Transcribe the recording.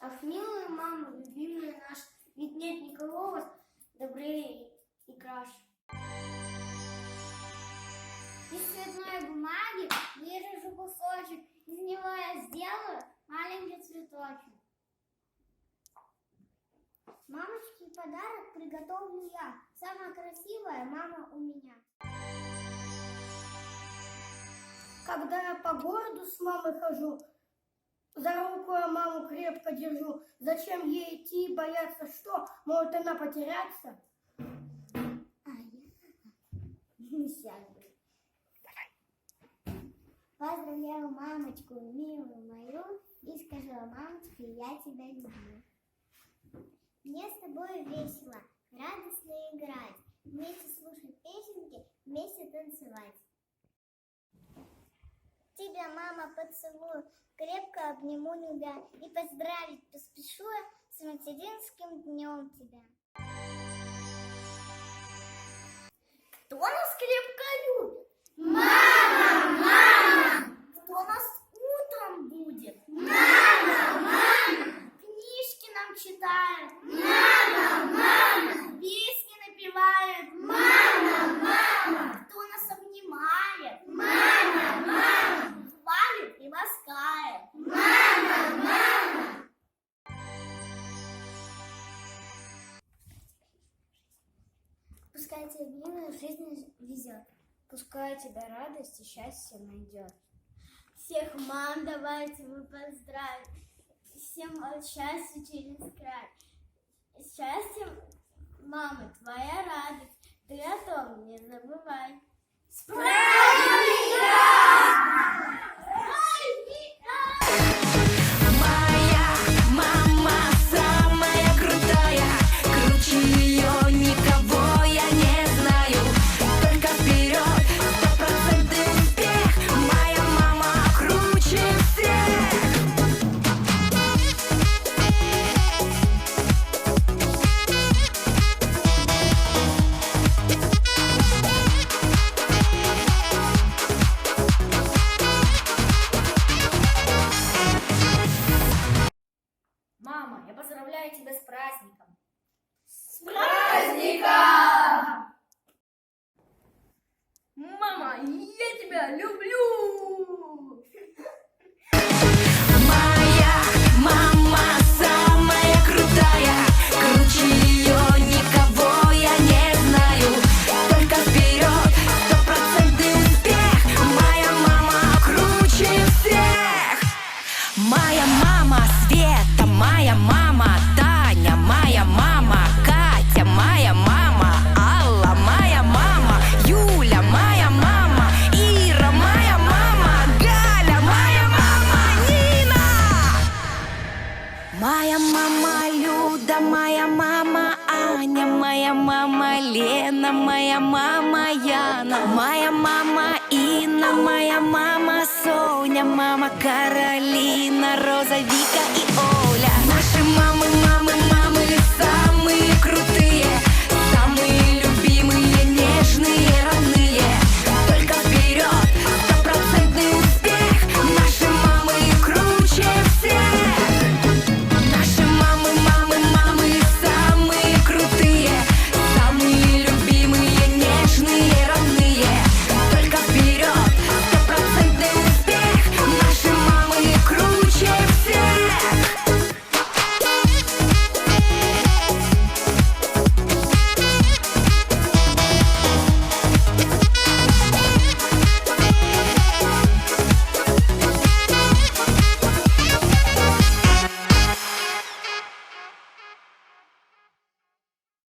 Ах, милая мама, любимая наша, ведь нет никого добрее и краше. Из цветной бумаги вырежу кусочек, из него я сделаю маленький цветочек. Мамочке подарок приготовлю я, самая красивая мама у меня. Когда я по городу с мамой хожу, за руку я маму крепко держу. Зачем ей идти и бояться, что? Может она потеряться? Поздравляю мамочку, милую мою, и скажу: мамочка, я тебя люблю. Мне с тобой весело, радостно играть, вместе слушать песенки, вместе танцевать. Тебя, мама, поцелую, крепко обниму любя, и поздравить поспешу я с материнским днем тебя. Кто нас крепко любит? Мама, мама! Кто нас утром будет? Мама, мама! Книжки нам читает? Мама, мама! Песни напевает? Мама, мама! Кто нас обнимает? Мама, мама! Хвалит и ласкает? Мама, мама! Пускай тебе милая жизнь везет, пускай тебя радость и счастье найдет. Всех мам давайте мы поздравим, всем от счастья через край. Счастье, мамы, твоя радость, ты о том не забывай. С праздником! Моя мама самая крутая, круче ее никого я не знаю. Только вперед, 100% успех, моя мама круче всех. Мама, я поздравляю тебя с праздником. С праздником! Мама, я тебя люблю! Моя мама самая крутая, круче ее никого я не знаю. Только вперед, 100% успех, моя мама круче всех. Моя мама Света, моя мама Таня, моя мама Катя, моя мама Алла, моя мама Юля, моя мама Ира, моя мама Галя, моя мама Нина. Моя мама Люда, моя мама Аня, моя мама Лена, моя мама Яна, моя мама Инна, моя мама Соня, мама Каролина, Роза, Вика